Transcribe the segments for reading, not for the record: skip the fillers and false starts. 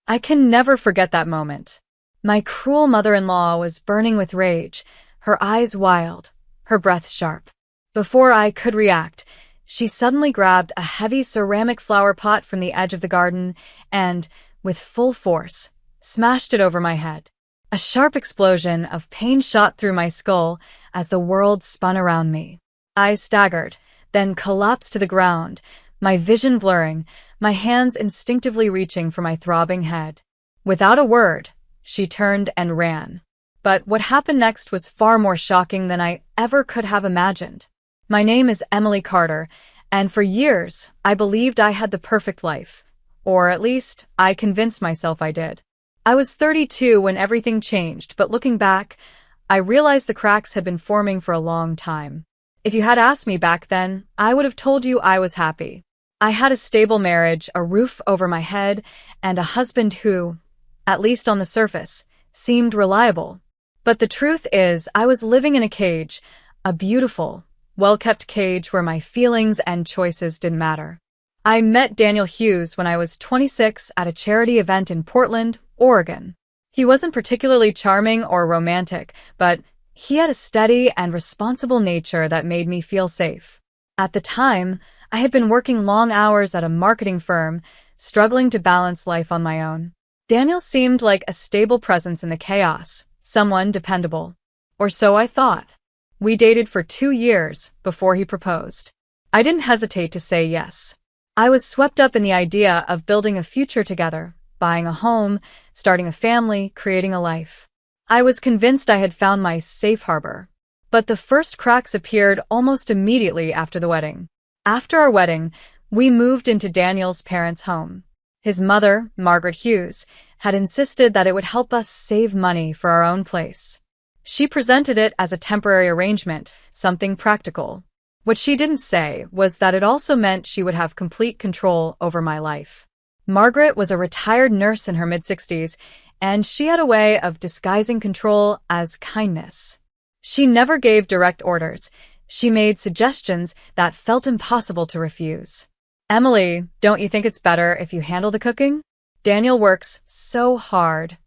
I can never forget that moment. My cruel mother-in-law was burning with rage, her eyes wild, her breath sharp. Before I could react, she suddenly grabbed a heavy ceramic flower pot from the edge of the garden and, with full force, smashed it over my head. A sharp explosion of pain shot through my skull as the world spun around me. I staggered, then collapsed to the ground, my vision blurring, my hands instinctively reaching for my throbbing head. Without a word, she turned and ran. But what happened next was far more shocking than I ever could have imagined. My name is Emily Carter, and for years, I believed I had the perfect life. Or at least, I convinced myself I did. I was 32 when everything changed, but looking back, I realized the cracks had been forming for a long time. If you had asked me back then, I would have told you I was happy. I had a stable marriage, a roof over my head, and a husband who, at least on the surface, seemed reliable. But the truth is, I was living in a cage, a beautiful, well-kept cage where my feelings and choices didn't matter. I met Daniel Hughes when I was 26 at a charity event in Portland, Oregon. He wasn't particularly charming or romantic, but he had a steady and responsible nature that made me feel safe. At the time, I had been working long hours at a marketing firm, struggling to balance life on my own. Daniel seemed like a stable presence in the chaos, someone dependable. Or so I thought. We dated for 2 years before he proposed. I didn't hesitate to say yes. I was swept up in the idea of building a future together, buying a home, starting a family, creating a life. I was convinced I had found my safe harbor. But the first cracks appeared almost immediately after the wedding. After our wedding, we moved into Daniel's parents' home. His mother, Margaret Hughes, had insisted that it would help us save money for our own place. She presented it as a temporary arrangement, something practical. What she didn't say was that it also meant she would have complete control over my life. Margaret was a retired nurse in her mid-60s, and she had a way of disguising control as kindness. She never gave direct orders. She made suggestions that felt impossible to refuse. Emily, don't you think it's better if you handle the cooking? Daniel works so hard.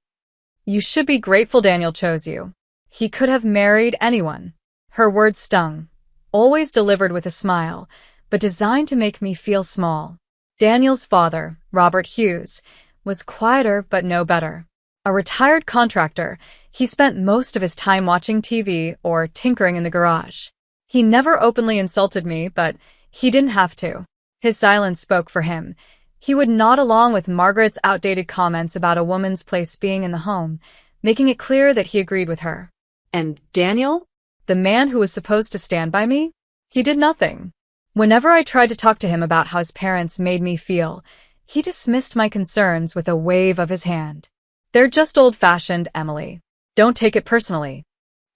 You should be grateful Daniel chose you. He could have married anyone. Her words stung, always delivered with a smile, but designed to make me feel small. Daniel's father, Robert Hughes, was quieter but no better. A retired contractor, he spent most of his time watching TV or tinkering in the garage. He never openly insulted me, but he didn't have to. His silence spoke for him. He would nod along with Margaret's outdated comments about a woman's place being in the home, making it clear that he agreed with her. And Daniel? The man who was supposed to stand by me? He did nothing. Whenever I tried to talk to him about how his parents made me feel, he dismissed my concerns with a wave of his hand. They're just old-fashioned, Emily. Don't take it personally.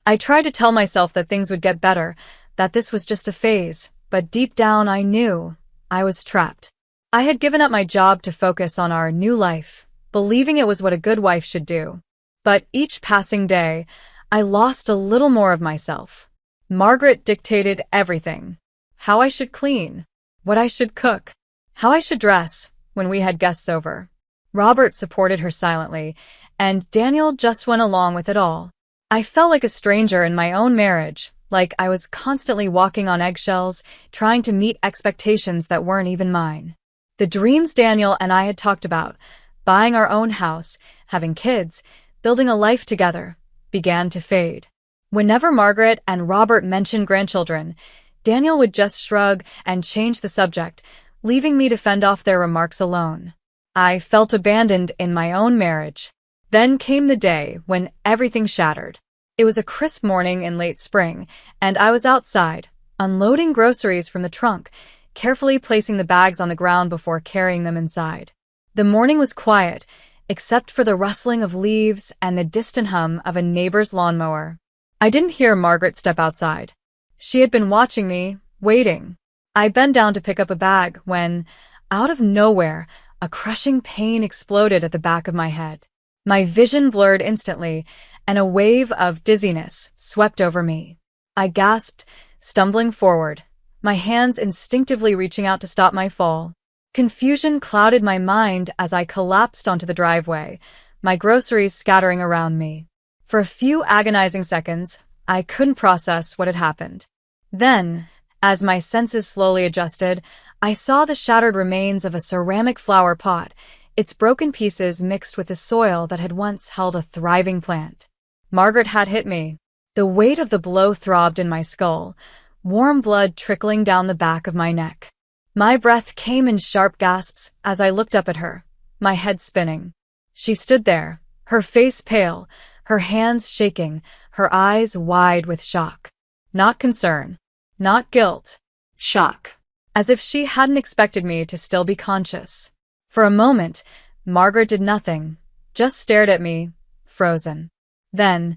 I tried to tell myself that things would get better, that this was just a phase, but deep down I knew I was trapped. I had given up my job to focus on our new life, believing it was what a good wife should do. But each passing day, I lost a little more of myself. Margaret dictated everything. How I should clean, what I should cook, how I should dress when we had guests over. Robert supported her silently, and Daniel just went along with it all. I felt like a stranger in my own marriage, like I was constantly walking on eggshells, trying to meet expectations that weren't even mine. The dreams Daniel and I had talked about, buying our own house, having kids, building a life together, began to fade. Whenever Margaret and Robert mentioned grandchildren, Daniel would just shrug and change the subject, leaving me to fend off their remarks alone. I felt abandoned in my own marriage. Then came the day when everything shattered. It was a crisp morning in late spring, and I was outside, unloading groceries from the trunk, carefully placing the bags on the ground before carrying them inside. The morning was quiet, except for the rustling of leaves and the distant hum of a neighbor's lawnmower. I didn't hear Margaret step outside. She had been watching me, waiting. I bent down to pick up a bag when, out of nowhere, a crushing pain exploded at the back of my head. My vision blurred instantly, and a wave of dizziness swept over me. I gasped, stumbling forward, my hands instinctively reaching out to stop my fall. Confusion clouded my mind as I collapsed onto the driveway, my groceries scattering around me. For a few agonizing seconds, I couldn't process what had happened. Then, as my senses slowly adjusted, I saw the shattered remains of a ceramic flower pot, its broken pieces mixed with the soil that had once held a thriving plant. Margaret had hit me. The weight of the blow throbbed in my skull, warm blood trickling down the back of my neck. My breath came in sharp gasps as I looked up at her, my head spinning. She stood there, her face pale, her hands shaking, her eyes wide with shock. Not concern, not guilt. Shock. As if she hadn't expected me to still be conscious. For a moment, Margaret did nothing, just stared at me, frozen. Then,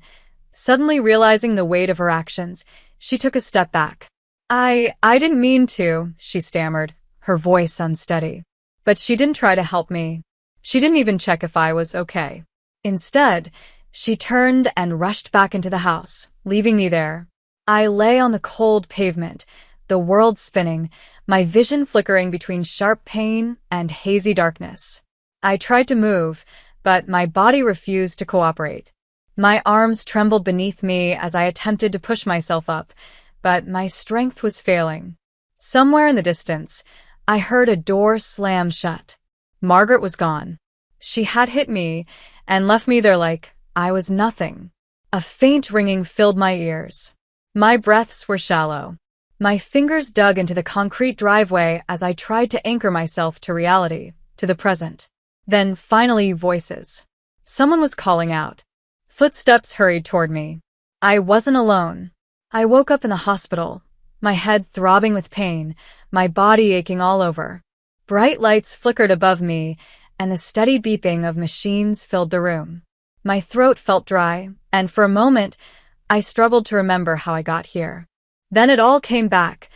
suddenly realizing the weight of her actions, she took a step back. I didn't mean to, she stammered, her voice unsteady. But she didn't try to help me. She didn't even check if I was okay. Instead, she turned and rushed back into the house, leaving me there. I lay on the cold pavement, the world spinning, my vision flickering between sharp pain and hazy darkness. I tried to move, but my body refused to cooperate. My arms trembled beneath me as I attempted to push myself up, but my strength was failing. Somewhere in the distance, I heard a door slam shut. Margaret was gone. She had hit me and left me there like I was nothing. A faint ringing filled my ears. My breaths were shallow. My fingers dug into the concrete driveway as I tried to anchor myself to reality, to the present. Then, finally, voices. Someone was calling out. Footsteps hurried toward me. I wasn't alone. I woke up in the hospital, my head throbbing with pain, my body aching all over. Bright lights flickered above me, and the steady beeping of machines filled the room. My throat felt dry, and for a moment, I struggled to remember how I got here. Then it all came back.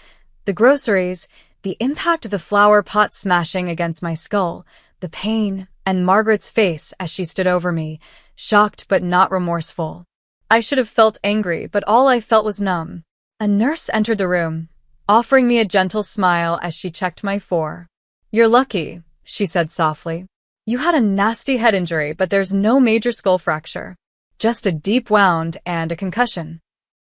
The groceries, the impact of the flower pot smashing against my skull, the pain, and Margaret's face as she stood over me, shocked but not remorseful. I should have felt angry, but all I felt was numb. A nurse entered the room, offering me a gentle smile as she checked my four. You're lucky, she said softly. You had a nasty head injury, but there's no major skull fracture. Just a deep wound and a concussion.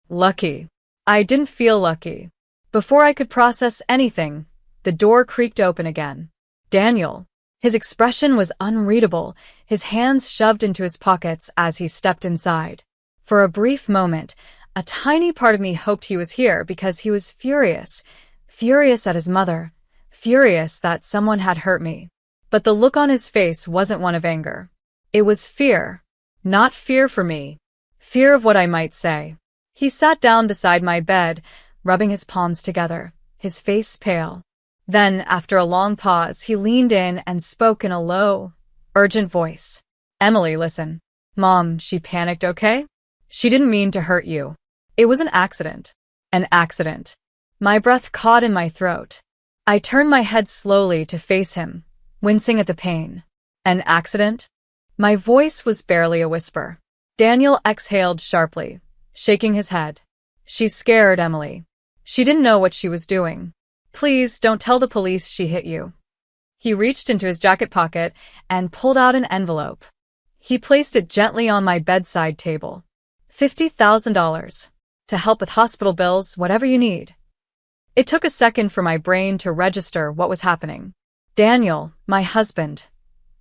Lucky. I didn't feel lucky. Before I could process anything, the door creaked open again. Daniel. His expression was unreadable, his hands shoved into his pockets as he stepped inside. For a brief moment, a tiny part of me hoped he was here because he was furious. Furious at his mother. Furious that someone had hurt me. But the look on his face wasn't one of anger. It was fear. Not fear for me. Fear of what I might say. He sat down beside my bed, rubbing his palms together, his face pale. Then, after a long pause, he leaned in and spoke in a low, urgent voice. Emily, listen. Mom, she panicked, okay? She didn't mean to hurt you. It was an accident. An accident. My breath caught in my throat. I turned my head slowly to face him, wincing at the pain. An accident? My voice was barely a whisper. Daniel exhaled sharply, shaking his head. She's scared, Emily. She didn't know what she was doing. Please don't tell the police she hit you. He reached into his jacket pocket and pulled out an envelope. He placed it gently on my bedside table. $50,000. To help with hospital bills, whatever you need. It took a second for my brain to register what was happening. Daniel, my husband,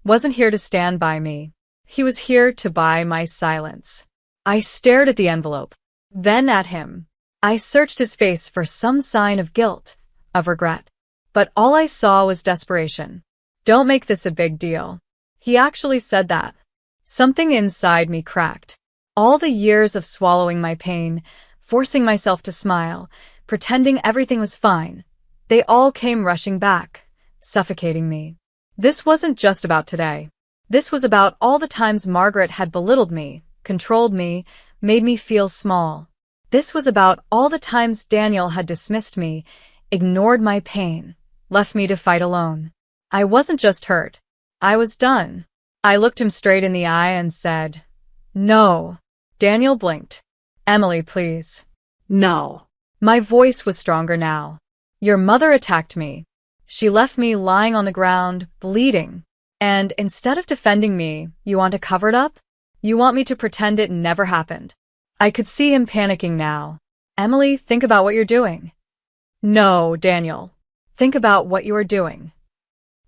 wasn't here to stand by me. He was here to buy my silence. I stared at the envelope, then at him. I searched his face for some sign of guilt, of regret. But all I saw was desperation. Don't make this a big deal. He actually said that. Something inside me cracked. All the years of swallowing my pain, forcing myself to smile, pretending everything was fine, they all came rushing back, suffocating me. This wasn't just about today. This was about all the times Margaret had belittled me, controlled me, made me feel small. This was about all the times Daniel had dismissed me, ignored my pain, left me to fight alone. I wasn't just hurt. I was done. I looked him straight in the eye and said, "No." Daniel blinked. "Emily, please." "No." My voice was stronger now. "Your mother attacked me. She left me lying on the ground, bleeding. And instead of defending me, you want to cover it up? You want me to pretend it never happened. I could see him panicking now. Emily, think about what you're doing. No, Daniel. Think about what you are doing.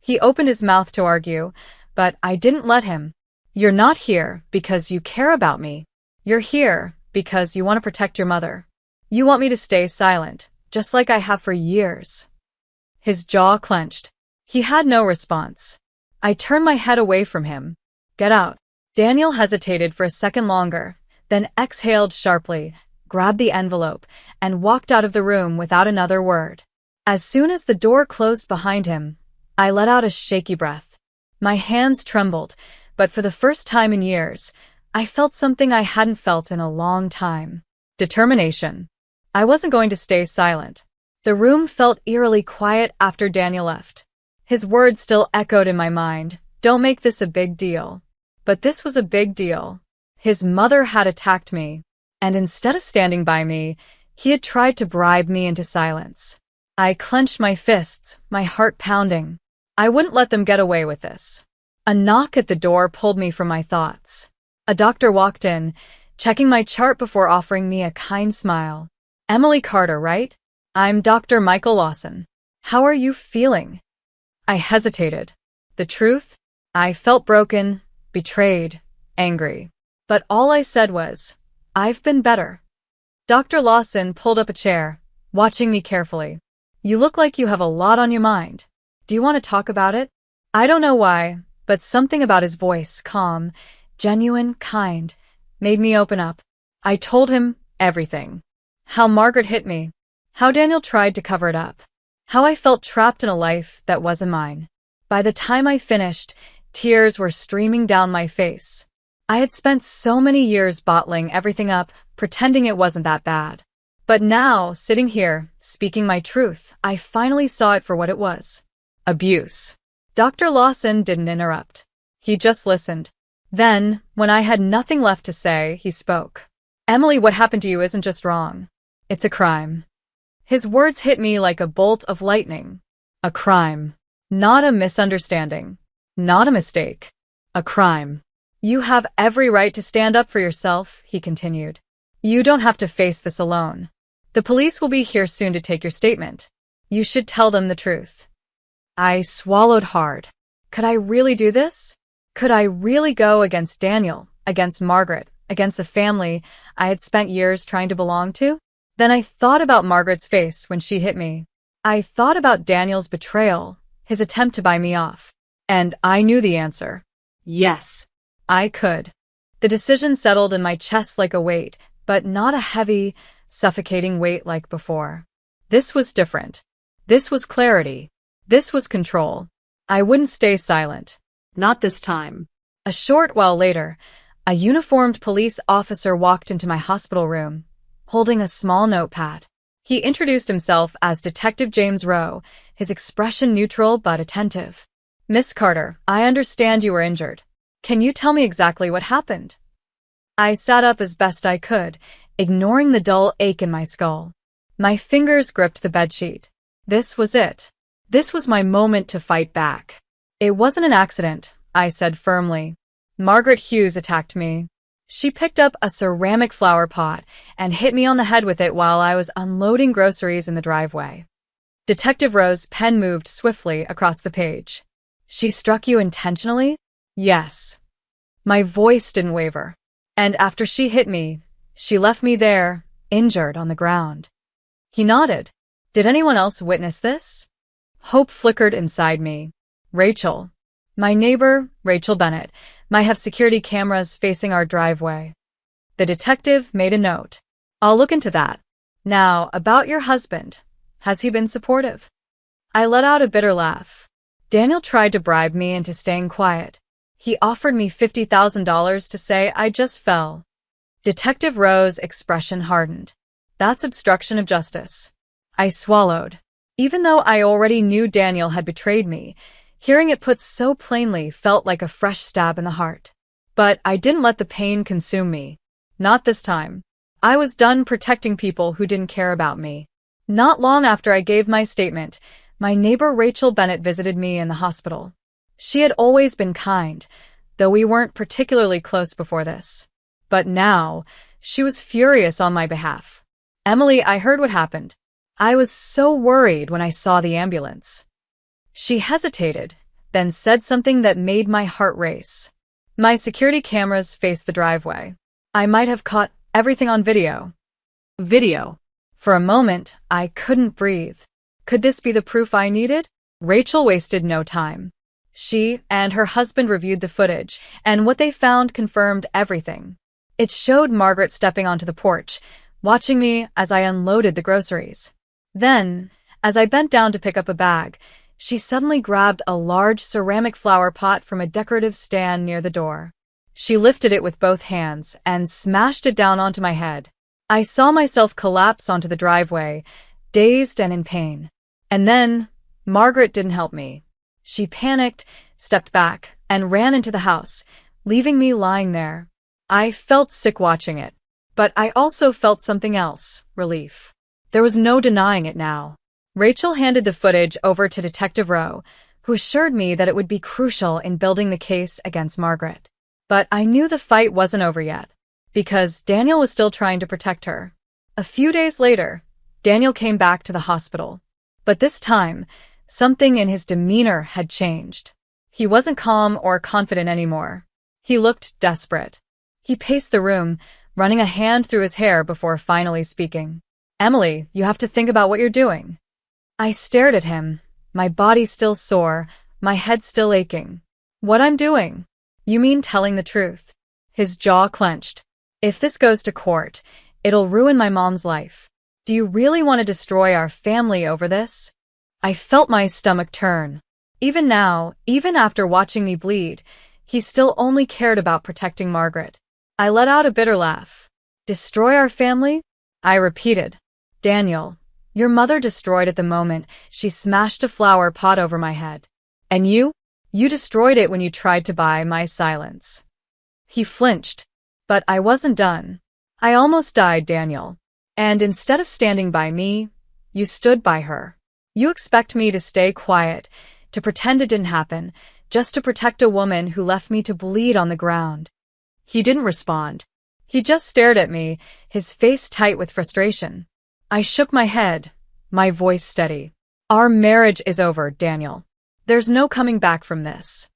He opened his mouth to argue, but I didn't let him. You're not here because you care about me. You're here because you want to protect your mother. You want me to stay silent, just like I have for years. His jaw clenched. He had no response. I turned my head away from him. Get out. Daniel hesitated for a second longer, then exhaled sharply, grabbed the envelope, and walked out of the room without another word. As soon as the door closed behind him, I let out a shaky breath. My hands trembled, but for the first time in years, I felt something I hadn't felt in a long time. Determination. I wasn't going to stay silent. The room felt eerily quiet after Daniel left. His words still echoed in my mind. Don't make this a big deal. But this was a big deal. His mother had attacked me, and instead of standing by me, he had tried to bribe me into silence. I clenched my fists, my heart pounding. I wouldn't let them get away with this. A knock at the door pulled me from my thoughts. A doctor walked in, checking my chart before offering me a kind smile. Emily Carter, right? I'm Dr. Michael Lawson. How are you feeling? I hesitated. The truth? I felt broken, betrayed, angry. But all I said was, I've been better. Dr. Lawson pulled up a chair, watching me carefully. You look like you have a lot on your mind. Do you want to talk about it? I don't know why, but something about his voice, calm, genuine, kind, made me open up. I told him everything. How Margaret hit me. How Daniel tried to cover it up. How I felt trapped in a life that wasn't mine. By the time I finished, tears were streaming down my face. I had spent so many years bottling everything up, pretending it wasn't that bad. But now, sitting here, speaking my truth, I finally saw it for what it was. Abuse. Dr. Lawson didn't interrupt. He just listened. Then, when I had nothing left to say, he spoke. Emily, what happened to you isn't just wrong. It's a crime. His words hit me like a bolt of lightning. A crime. Not a misunderstanding. Not a mistake. A crime. You have every right to stand up for yourself, he continued. You don't have to face this alone. The police will be here soon to take your statement. You should tell them the truth. I swallowed hard. Could I really do this? Could I really go against Daniel, against Margaret, against the family I had spent years trying to belong to? Then I thought about Margaret's face when she hit me. I thought about Daniel's betrayal, his attempt to buy me off. And I knew the answer. Yes, I could. The decision settled in my chest like a weight, but not a heavy, suffocating weight like before. This was different. This was clarity. This was control. I wouldn't stay silent. Not this time. A short while later, a uniformed police officer walked into my hospital room, holding a small notepad. He introduced himself as Detective James Rowe, his expression neutral but attentive. Miss Carter, I understand you were injured. Can you tell me exactly what happened? I sat up as best I could, ignoring the dull ache in my skull. My fingers gripped the bedsheet. This was it. This was my moment to fight back. It wasn't an accident, I said firmly. Margaret Hughes attacked me. She picked up a ceramic flower pot and hit me on the head with it while I was unloading groceries in the driveway. Detective Rowe's pen moved swiftly across the page. She struck you intentionally? Yes. My voice didn't waver. And after she hit me, she left me there, injured on the ground. He nodded. Did anyone else witness this? Hope flickered inside me. Rachel. My neighbor, Rachel Bennett, might have security cameras facing our driveway. The detective made a note. I'll look into that. Now, about your husband. Has he been supportive? I let out a bitter laugh. Daniel tried to bribe me into staying quiet. He offered me $50,000 to say I just fell. Detective Rowe's expression hardened. That's obstruction of justice. I swallowed. Even though I already knew Daniel had betrayed me, hearing it put so plainly felt like a fresh stab in the heart. But I didn't let the pain consume me. Not this time. I was done protecting people who didn't care about me. Not long after I gave my statement, My neighbor Rachel Bennett visited me in the hospital. She had always been kind, though we weren't particularly close before this. But now, she was furious on my behalf. Emily, I heard what happened. I was so worried when I saw the ambulance. She hesitated, then said something that made my heart race. My security cameras faced the driveway. I might have caught everything on video. Video. For a moment, I couldn't breathe. Could this be the proof I needed? Rachel wasted no time. She and her husband reviewed the footage, and what they found confirmed everything. It showed Margaret stepping onto the porch, watching me as I unloaded the groceries. Then, as I bent down to pick up a bag, she suddenly grabbed a large ceramic flower pot from a decorative stand near the door. She lifted it with both hands and smashed it down onto my head. I saw myself collapse onto the driveway, dazed and in pain. And then, Margaret didn't help me. She panicked, stepped back, and ran into the house, leaving me lying there. I felt sick watching it, but I also felt something else, relief. There was no denying it now. Rachel handed the footage over to Detective Rowe, who assured me that it would be crucial in building the case against Margaret. But I knew the fight wasn't over yet, because Daniel was still trying to protect her. A few days later, Daniel came back to the hospital. But this time, something in his demeanor had changed. He wasn't calm or confident anymore. He looked desperate. He paced the room, running a hand through his hair before finally speaking. Emily, you have to think about what you're doing. I stared at him, my body still sore, my head still aching. What I'm doing? You mean telling the truth? His jaw clenched. If this goes to court, it'll ruin my mom's life. Do you really want to destroy our family over this? I felt my stomach turn. Even now, even after watching me bleed, he still only cared about protecting Margaret. I let out a bitter laugh. Destroy our family? I repeated. Daniel, your mother destroyed it the moment she smashed a flower pot over my head. And you? You destroyed it when you tried to buy my silence. He flinched. But I wasn't done. I almost died, Daniel. And instead of standing by me, you stood by her. You expect me to stay quiet, to pretend it didn't happen, just to protect a woman who left me to bleed on the ground. He didn't respond. He just stared at me, his face tight with frustration. I shook my head, my voice steady. Our marriage is over, Daniel. There's no coming back from this.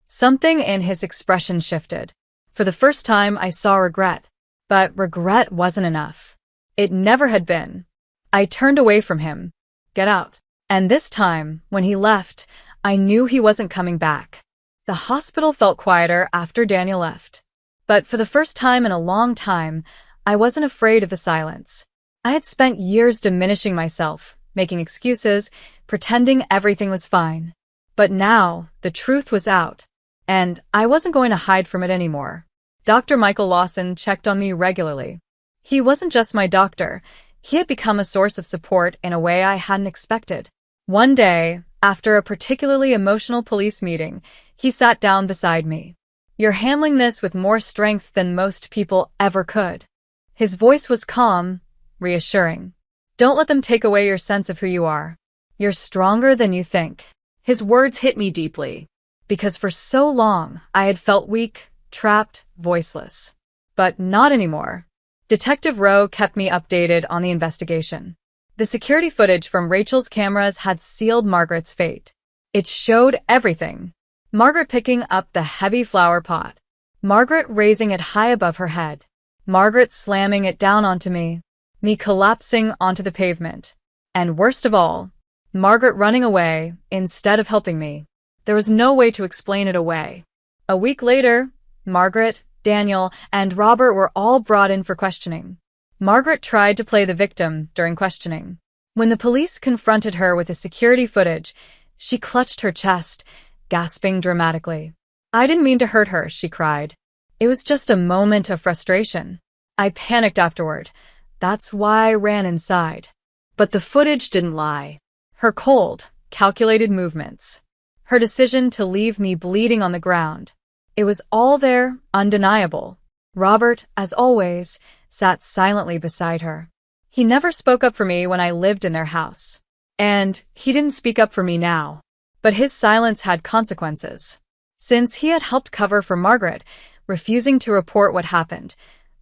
Something in his expression shifted. For the first time, I saw regret. But regret wasn't enough. It never had been. I turned away from him. Get out. And this time, when he left, I knew he wasn't coming back. The hospital felt quieter after Daniel left. But for the first time in a long time, I wasn't afraid of the silence. I had spent years diminishing myself, making excuses, pretending everything was fine. But now, the truth was out. And I wasn't going to hide from it anymore. Dr. Michael Lawson checked on me regularly. He wasn't just my doctor. He had become a source of support in a way I hadn't expected. One day, after a particularly emotional police meeting, he sat down beside me. You're handling this with more strength than most people ever could. His voice was calm, reassuring. Don't let them take away your sense of who you are. You're stronger than you think. His words hit me deeply, because for so long I had felt weak, trapped, voiceless. But not anymore. Detective Rowe kept me updated on the investigation. The security footage from Rachel's cameras had sealed Margaret's fate. It showed everything. Margaret picking up the heavy flower pot. Margaret raising it high above her head. Margaret slamming it down onto me. Me collapsing onto the pavement. And worst of all, Margaret running away instead of helping me. There was no way to explain it away. A week later, Margaret, Daniel, and Robert were all brought in for questioning. Margaret tried to play the victim during questioning. When the police confronted her with the security footage, she clutched her chest, gasping dramatically. I didn't mean to hurt her, she cried. It was just a moment of frustration. I panicked afterward. That's why I ran inside. But the footage didn't lie. Her cold, calculated movements. Her decision to leave me bleeding on the ground. It was all there, undeniable. Robert, as always, sat silently beside her. He never spoke up for me when I lived in their house. And he didn't speak up for me now. But his silence had consequences. Since he had helped cover for Margaret, refusing to report what happened,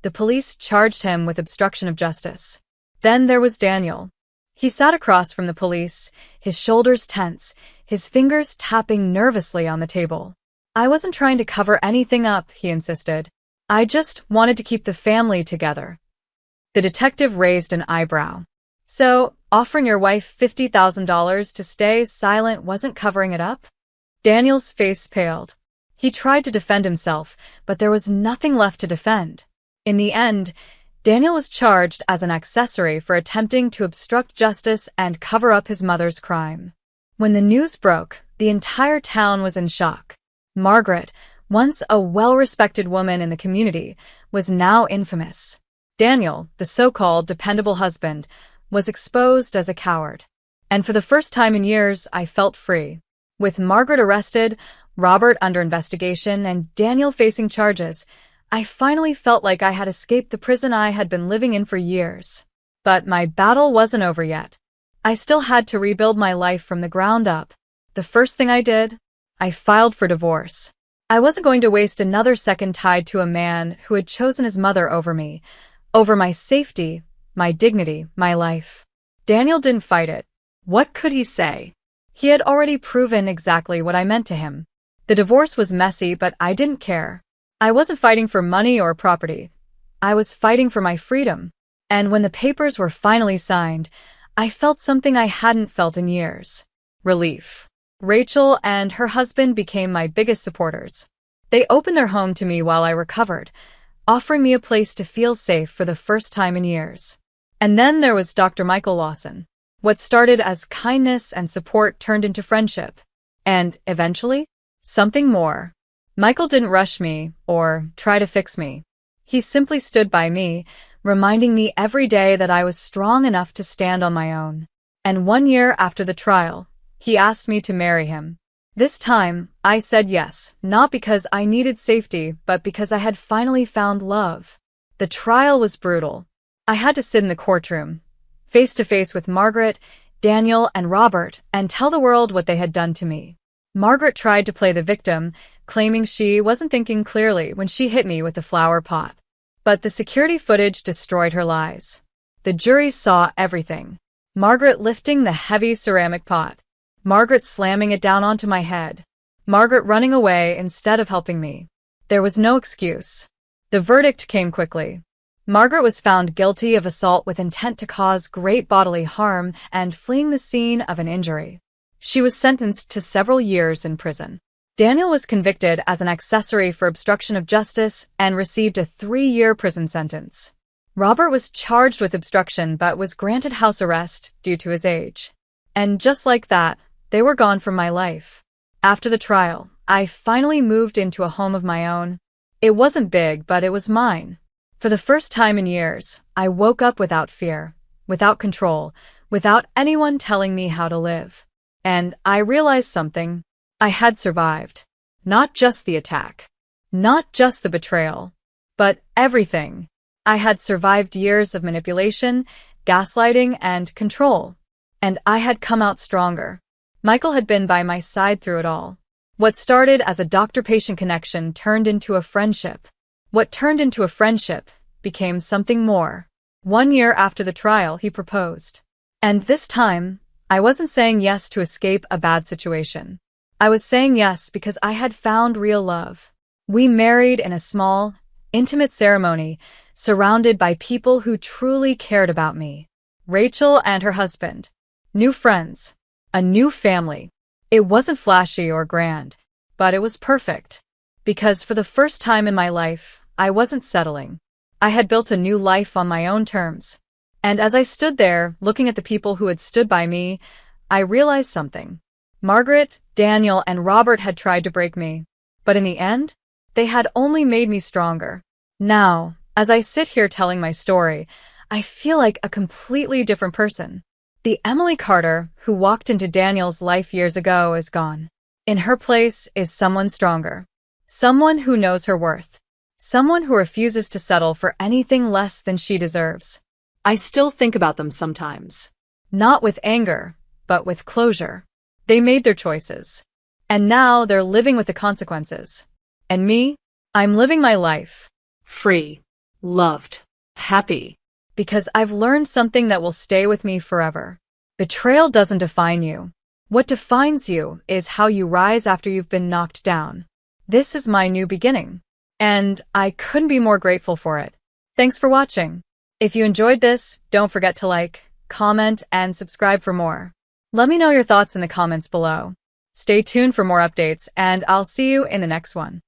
the police charged him with obstruction of justice. Then there was Daniel. He sat across from the police, his shoulders tense, his fingers tapping nervously on the table. I wasn't trying to cover anything up, he insisted. I just wanted to keep the family together. The detective raised an eyebrow. So, offering your wife $50,000 to stay silent wasn't covering it up? Daniel's face paled. He tried to defend himself, but there was nothing left to defend. In the end, Daniel was charged as an accessory for attempting to obstruct justice and cover up his mother's crime. When the news broke, the entire town was in shock. Margaret, once a well-respected woman in the community, was now infamous. Daniel, the so-called dependable husband, was exposed as a coward. And for the first time in years, I felt free. With Margaret arrested, Robert under investigation, and Daniel facing charges, I finally felt like I had escaped the prison I had been living in for years. But my battle wasn't over yet. I still had to rebuild my life from the ground up. The first thing I did, I filed for divorce. I wasn't going to waste another second tied to a man who had chosen his mother over me, over my safety, my dignity, my life. Daniel didn't fight it. What could he say? He had already proven exactly what I meant to him. The divorce was messy, but I didn't care. I wasn't fighting for money or property. I was fighting for my freedom. And when the papers were finally signed, I felt something I hadn't felt in years. Relief. Rachel and her husband became my biggest supporters. They opened their home to me while I recovered, offering me a place to feel safe for the first time in years. And then there was Dr. Michael Lawson. What started as kindness and support turned into friendship. And, eventually, something more. Michael didn't rush me or try to fix me. He simply stood by me, reminding me every day that I was strong enough to stand on my own. And 1 year after the trial, he asked me to marry him. This time, I said yes, not because I needed safety, but because I had finally found love. The trial was brutal. I had to sit in the courtroom, face to face with Margaret, Daniel, and Robert, and tell the world what they had done to me. Margaret tried to play the victim, claiming she wasn't thinking clearly when she hit me with the flower pot. But the security footage destroyed her lies. The jury saw everything. Margaret lifting the heavy ceramic pot. Margaret slamming it down onto my head. Margaret running away instead of helping me. There was no excuse. The verdict came quickly. Margaret was found guilty of assault with intent to cause great bodily harm and fleeing the scene of an injury. She was sentenced to several years in prison. Daniel was convicted as an accessory for obstruction of justice and received a 3-year prison sentence. Robert was charged with obstruction but was granted house arrest due to his age. And just like that, they were gone from my life. After the trial, I finally moved into a home of my own. It wasn't big, but it was mine. For the first time in years, I woke up without fear, without control, without anyone telling me how to live. And I realized something. I had survived. Not just the attack. Not just the betrayal. But everything. I had survived years of manipulation, gaslighting, and control. And I had come out stronger. Michael had been by my side through it all. What started as a doctor-patient connection turned into a friendship. What turned into a friendship became something more. 1 year after the trial, he proposed. And this time, I wasn't saying yes to escape a bad situation. I was saying yes because I had found real love. We married in a small, intimate ceremony, surrounded by people who truly cared about me. Rachel and her husband. New friends. A new family. It wasn't flashy or grand, but it was perfect. Because for the first time in my life, I wasn't settling. I had built a new life on my own terms. And as I stood there, looking at the people who had stood by me, I realized something. Margaret, Daniel, and Robert had tried to break me. But in the end, they had only made me stronger. Now, as I sit here telling my story, I feel like a completely different person. The Emily Carter who walked into Daniel's life years ago is gone. In her place is someone stronger. Someone who knows her worth. Someone who refuses to settle for anything less than she deserves. I still think about them sometimes. Not with anger, but with closure. They made their choices. And now they're living with the consequences. And me? I'm living my life. Free, loved, happy. Because I've learned something that will stay with me forever. Betrayal doesn't define you. What defines you is how you rise after you've been knocked down. This is my new beginning. And I couldn't be more grateful for it. Thanks for watching. If you enjoyed this, don't forget to like, comment, and subscribe for more. Let me know your thoughts in the comments below. Stay tuned for more updates, and I'll see you in the next one.